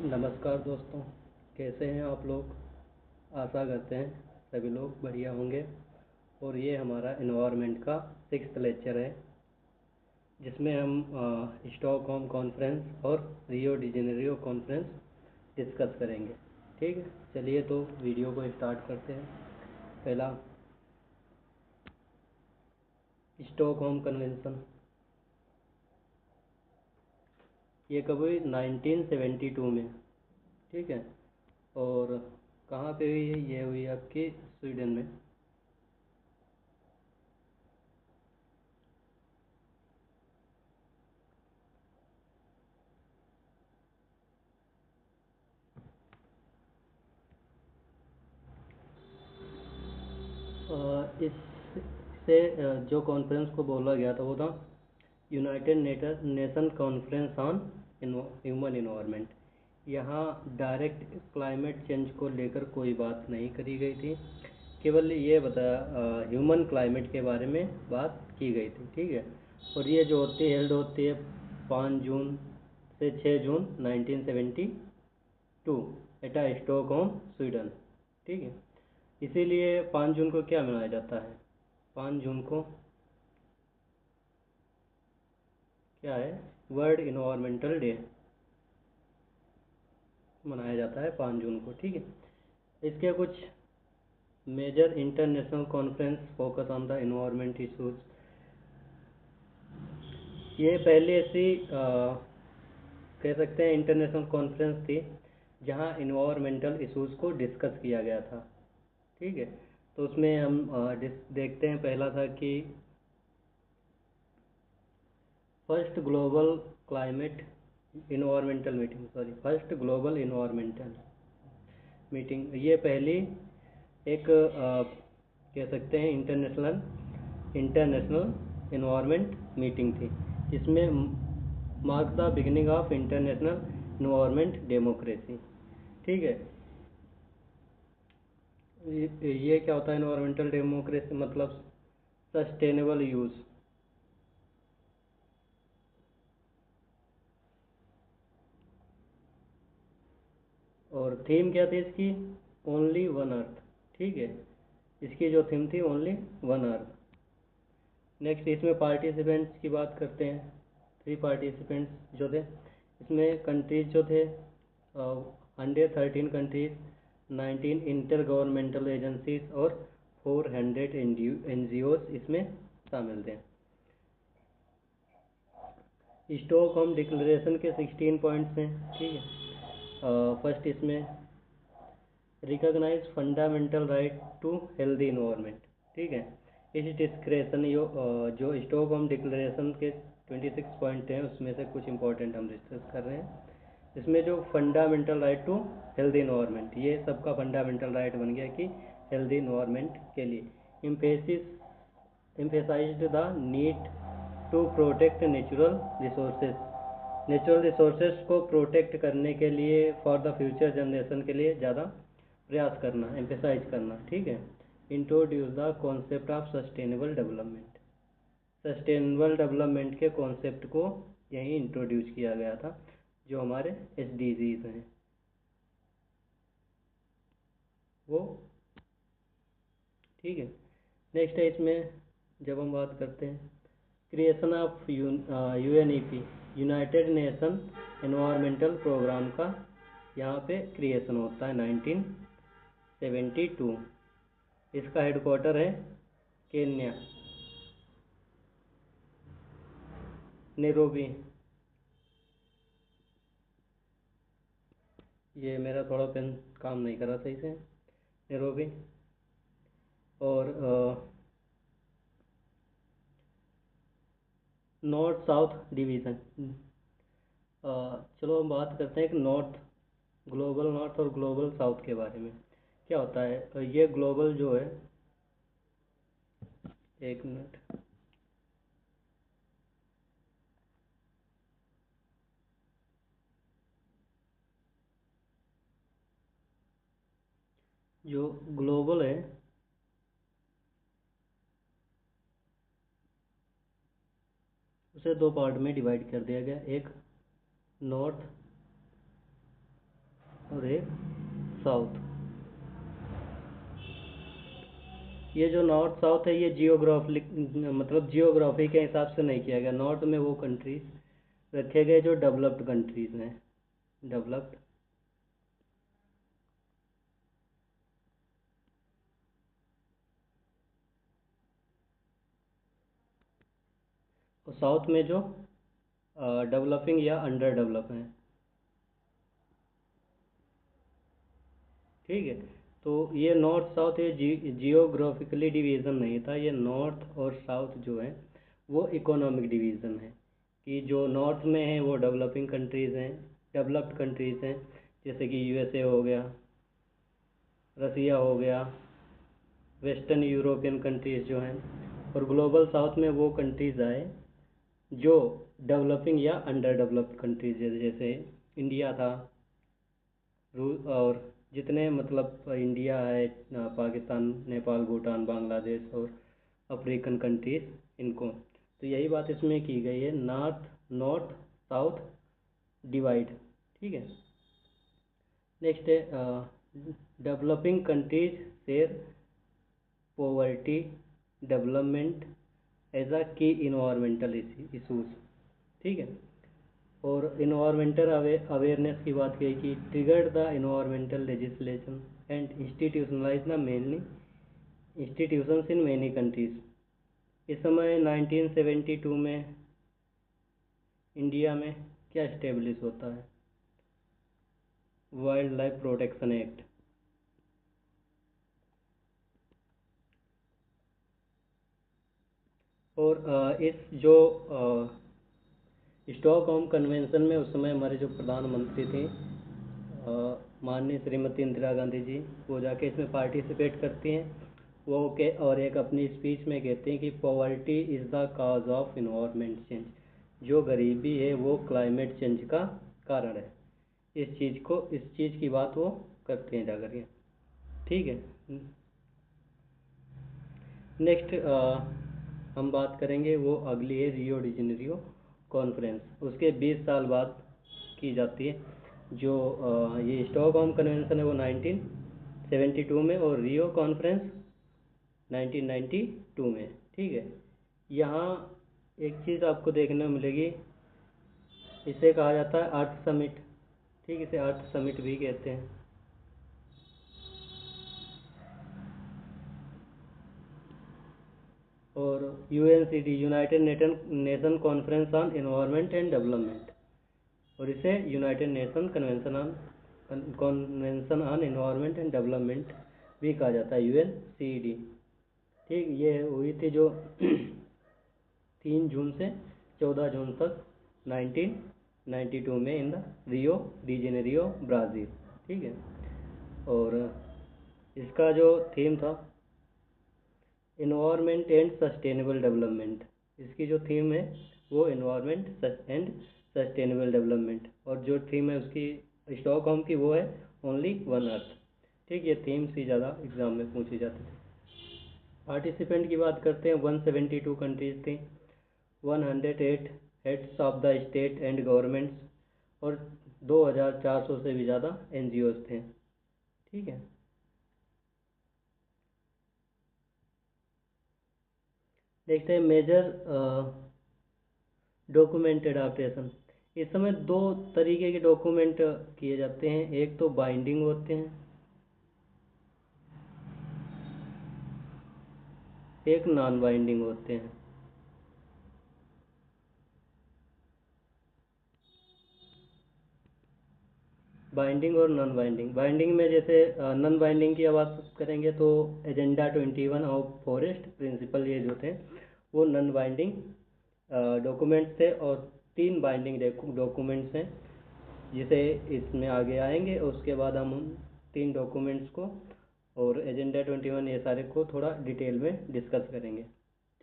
नमस्कार दोस्तों, कैसे हैं आप लोग। आशा करते हैं सभी लोग बढ़िया होंगे। और ये हमारा इन्वायरमेंट का 6th लेक्चर है, जिसमें हम स्टॉकहोम कॉन्फ्रेंस और Rio de Janeiro conference discuss करेंगे। ठीक है, चलिए तो वीडियो को स्टार्ट करते हैं। पहला, स्टॉकहोम कन्वेंशन। ये कब हुई? 1972 में। ठीक है, और कहाँ पे हुई है? ये हुई आपकी स्वीडन में। इससे जो कॉन्फ्रेंस को बोला गया था वो था United Nation Conference on human environment. यहाँ डायरेक्ट क्लाइमेट चेंज को लेकर कोई बात नहीं करी गई थी, केवल ये बताया ह्यूमन क्लाइमेट के बारे में बात की गई थी। ठीक है, और ये जो हेल्ड होती है 5 जून से 6 जून 1972 एटा स्टॉकहोम, स्वीडन। ठीक है, इसीलिए 5 जून को क्या मनाया जाता है? 5 जून को क्या है? वर्ल्ड इन्वायरमेंटल डे मनाया जाता है 5 जून को। ठीक है, इसके कुछ major international conference focus on the environment issues. ये पहले ऐसी कह सकते हैं इंटरनेशनल कॉन्फ्रेंस थी जहां इन्वायरमेंटल इशूज को डिस्कस किया गया था। ठीक है, तो उसमें हम देखते हैं। पहला था कि first global climate environmental meeting, first global environmental meeting. ये पहली एक कह सकते हैं इंटरनेशनल इन्वायरमेंट मीटिंग थी, जिसमें mark the beginning of international environment democracy. ठीक है, ये क्या होता है? इन्वायरमेंटल डेमोक्रेसी मतलब सस्टेनेबल यूज। और थीम क्या थी इसकी? Only one earth. ठीक है, इसकी जो थीम थी ओनली वन अर्थ। नेक्स्ट, इसमें पार्टिसिपेंट्स की बात करते हैं। 3 पार्टिसिपेंट्स जो थे, इसमें कंट्रीज जो थे 113 कंट्रीज, 19 इंटर गवर्नमेंटल एजेंसीज और 400 NGOs इसमें शामिल थे। स्टॉकहोम डिक्लेरेशन के 16 पॉइंट्स हैं। ठीक है, फर्स्ट इसमें recognise fundamental right to healthy environment. ठीक है, इस डिस्क्रेशन जो स्टॉकहोम डिक्लेरेशन के 26 पॉइंट हैं, उसमें से कुछ इंपॉर्टेंट हम डिस्कस कर रहे हैं। इसमें जो fundamental right to healthy environment, ये सबका फंडामेंटल राइट बन गया कि हेल्दी इन्वायरमेंट के लिए emphasized the need to protect natural resources को प्रोटेक्ट करने के लिए फॉर द फ्यूचर जनरेशन के लिए ज़्यादा प्रयास करना, एम्फेसाइज करना। ठीक है, introduce the concept of sustainable development. Sustainable development के कॉन्सेप्ट को यही इंट्रोड्यूस किया गया था, जो हमारे SDGs हैं वो। ठीक है, नेक्स्ट है इसमें जब हम बात करते हैं creation of UNEP, United Nation environmental programme का, यहाँ पे क्रिएशन होता है 1972। इसका हेडक्वार्टर है केन्या, नैरोबी। ये मेरा थोड़ा पेन काम नहीं कर रहा सही से। नैरोबी। और नॉर्थ साउथ डिवीज़न। चलो हम बात करते हैं कि ग्लोबल नॉर्थ और ग्लोबल साउथ के बारे में। क्या होता है? ये ग्लोबल जो है, एक मिनट, जो ग्लोबल है उसे 2 पार्ट में डिवाइड कर दिया गया। एक नॉर्थ और एक साउथ। ये जो नॉर्थ साउथ है ये जियोग्राफिक मतलब जियोग्राफी के हिसाब से नहीं किया गया। नॉर्थ में वो कंट्रीज रखे गए जो डेवलप्ड कंट्रीज हैं, डेवलप्ड, और साउथ में जो डेवलपिंग या अंडर डेवलप हैं। ठीक है, तो ये नॉर्थ साउथ ये जियोग्राफिकली डिवीज़न नहीं था, ये नॉर्थ और साउथ जो है वो इकोनॉमिक डिवीज़न है, कि जो नॉर्थ में है वो डेवलपिंग कंट्रीज़ हैं, डेवलप्ड कंट्रीज़ हैं, जैसे कि यूएसए हो गया, रसिया हो गया, वेस्टर्न यूरोपियन कंट्रीज़ जो हैं। और ग्लोबल साउथ में वो कंट्रीज़ आए जो डेवलपिंग या अंडर डेवलप्ड कंट्रीज, जैसे इंडिया था, और जितने मतलब इंडिया है, पाकिस्तान, नेपाल, भूटान, बांग्लादेश और अफ्रीकन कंट्रीज, इनको। तो यही बात इसमें की गई है, नॉर्थ साउथ डिवाइड। ठीक है, नेक्स्ट है developing countries share poverty development as a key environmental issues. ठीक है, और इन्वायरमेंटल अवेयरनेस की बात की कि triggered the environmental legislation and institutionalise the mainly institutions in many countries. इस समय 1972 में इंडिया में क्या इस्टेब्लिश होता है? Wild life protection act. और इस जो स्टॉकहोम कन्वेंशन में उस समय हमारे जो प्रधानमंत्री थे माननीय श्रीमती इंदिरा गांधी जी, वो जाके इसमें पार्टिसिपेट करती हैं। वो के और एक अपनी स्पीच में कहते हैं कि poverty is the cause of environment change, जो गरीबी है वो क्लाइमेट चेंज का कारण है। इस चीज़ की बात वो करते हैं जाकर के। ठीक है, नेक्स्ट हम बात करेंगे, वो अगली है रियो डी जेनेरियो कॉन्फ्रेंस। उसके 20 साल बाद की जाती है। जो ये स्टॉकहोम कन्वेंशन है वो 1972 में, और रियो कॉन्फ्रेंस 1992 में। ठीक है, यहाँ एक चीज़ आपको देखने को मिलेगी, इसे कहा जाता है अर्थ समिट। ठीक, इसे अर्थ समिट भी कहते हैं। और UNCED United Nation Conference on Environment and Development, और इसे United Nation convention on Environment and Development भी कहा जाता है, यूएनसीडी। ठीक, ये हुई थी जो 3 जून से 14 जून तक 1992 में in the Rio de Janeiro, Brazil. ठीक है, और इसका जो थीम था इन्वायरमेंट एंड सस्टेनेबल डेवलपमेंट। इसकी जो थीम है वो इन्वायरमेंट एंड सस्टेनेबल डेवलपमेंट, और जो थीम है उसकी स्टॉकहोम की वो है ओनली वन अर्थ। ठीक, ये थीम्स ही ज़्यादा एग्जाम में पूछी जाती थी। पार्टिसिपेंट की बात करते हैं, 172 कंट्रीज थी, 108 heads of the state and governments, और 2400 से भी ज़्यादा एनजीओज थे। ठीक है, देखते हैं मेजर डॉक्यूमेंट एडाप्टेशन। इस समय 2 तरीके के डॉक्यूमेंट किए जाते हैं, एक तो बाइंडिंग होते हैं, एक नॉन बाइंडिंग होते हैं। बाइंडिंग और नॉन बाइंडिंग। बाइंडिंग में जैसे नॉन बाइंडिंग की बात करेंगे तो एजेंडा 21 ऑफ फॉरेस्ट प्रिंसिपल, ये जो थे वो नॉन बाइंडिंग डॉक्यूमेंट्स थे, और 3 बाइंडिंग डॉक्यूमेंट्स हैं जिसे इसमें आगे आएंगे। उसके बाद हम उन 3 डॉक्यूमेंट्स को और एजेंडा 21 ये सारे को थोड़ा डिटेल में डिस्कस करेंगे।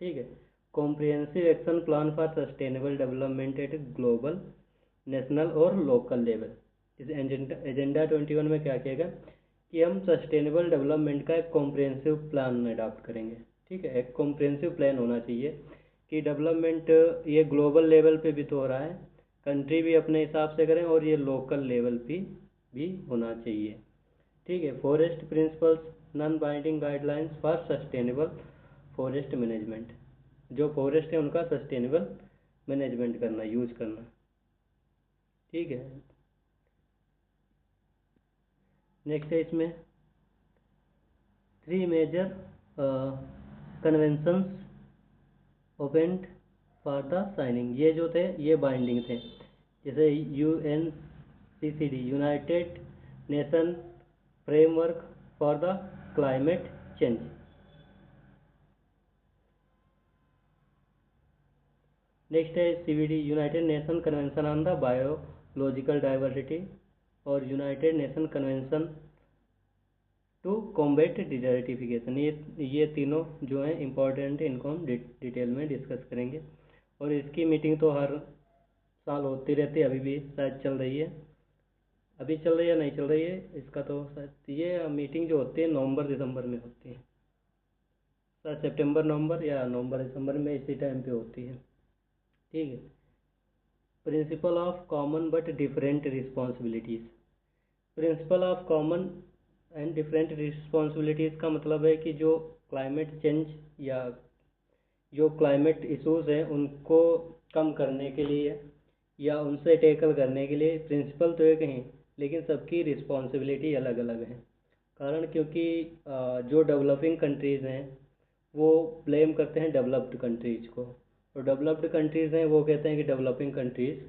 ठीक है, comprehensive action plan for sustainable development at global, national और लोकल लेवल। इस एजेंडा 21 में क्या किया गया कि हम सस्टेनेबल डेवलपमेंट का एक कॉम्प्रिहेंसिव प्लान अडॉप्ट करेंगे। ठीक है, एक कॉम्प्रिहेंसिव प्लान होना चाहिए कि डेवलपमेंट ये ग्लोबल लेवल पे भी तो हो रहा है, कंट्री भी अपने हिसाब से करें, और ये लोकल लेवल पे भी होना चाहिए। ठीक है। Forest principles, non binding guidelines for sustainable forest management, जो फॉरेस्ट है उनका सस्टेनेबल मैनेजमेंट करना, यूज करना। ठीक है। नेक्स्ट है इसमें 3 major conventions opened for the signing. ये जो थे ये बाइंडिंग थे, जैसे UNCCD, United Nation framework for the climate change. Next है CBD, United Nation convention on the biological diversity, और United Nation convention to combat desertification. ये तीनों जो हैं इम्पोर्टेंट है, इनको हम डिटेल में डिस्कस करेंगे। और इसकी मीटिंग तो हर साल होती रहती है, अभी भी शायद चल रही है। अभी चल रही है, नहीं चल रही है इसका तो शायद, ये मीटिंग जो होती है नवंबर दिसंबर में होती है, शायद सितंबर नवंबर या नवंबर दिसंबर में इसी टाइम पे होती है। ठीक है। Principle of common but different responsibilities. Principle of common and different responsibilities का मतलब है कि जो क्लाइमेट चेंज या जो क्लाइमेट इशूज़ हैं उनको कम करने के लिए या उनसे टैकल करने के लिए प्रिंसिपल तो एक हैं, लेकिन सबकी रिस्पॉन्सिबिलिटी अलग अलग है। कारण क्योंकि जो डेवलपिंग कंट्रीज़ हैं वो ब्लेम करते हैं डेवलप्ड कंट्रीज़ को, और डेवलप्ड कंट्रीज़ हैं वो कहते हैं कि डेवलपिंग कंट्रीज़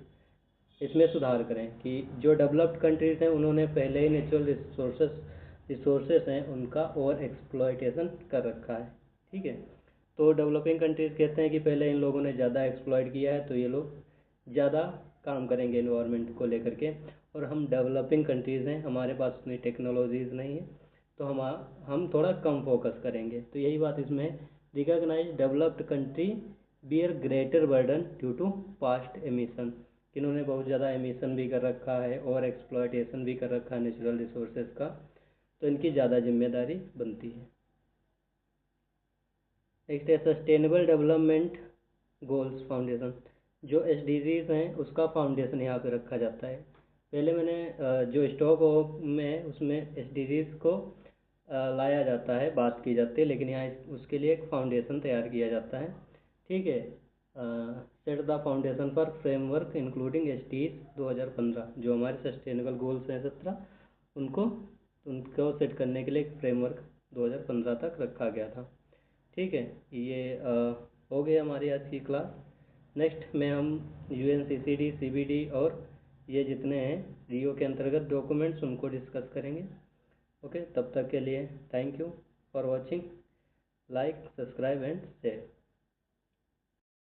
इसमें सुधार करें, कि जो डेवलप्ड कंट्रीज़ हैं उन्होंने पहले ही नेचुरल रिसोर्सेस हैं उनका ओवर एक्सप्लॉयटेशन कर रखा है। ठीक है। तो डेवलपिंग कंट्रीज़ कहते हैं कि पहले इन लोगों ने ज़्यादा एक्सप्लॉयट किया है, तो ये लोग ज़्यादा काम करेंगे इन्वायरमेंट को लेकर के, और हम डेवलपिंग कंट्रीज़ हैं, हमारे पास उतनी टेक्नोलॉजीज़ नहीं है, तो हम थोड़ा कम फोकस करेंगे। तो यही बात इसमें, recognise developed country bear greater burden due to past emission, इन्होंने बहुत ज़्यादा एमिशन भी कर रखा है और एक्सप्लॉयटेशन भी कर रखा है नेचुरल रिसोर्सेज का, तो इनकी ज़्यादा जिम्मेदारी बनती है। नेक्स्ट है सस्टेनेबल डेवलपमेंट गोल्स फाउंडेशन, जो SDGs हैं उसका फाउंडेशन यहाँ पे रखा जाता है। पहले मैंने जो स्टॉक में उसमें SDGs को लाया जाता है, बात की जाती है, लेकिन यहाँ उसके लिए एक फाउंडेशन तैयार किया जाता है। ठीक है। Set the foundation for framework including SDGs 2015, जो हमारे सस्टेनेबल गोल्स हैं 17, उनको उनको सेट करने के लिए एक फ्रेमवर्क 2015 तक रखा गया था। ठीक है। ये हो गई हमारी आज की क्लास। नेक्स्ट में हम UNCCD, CBD और ये जितने हैं रियो के अंतर्गत डॉक्यूमेंट्स उनको डिस्कस करेंगे। ओके, तब तक के लिए thank you for watching, like, subscribe and share.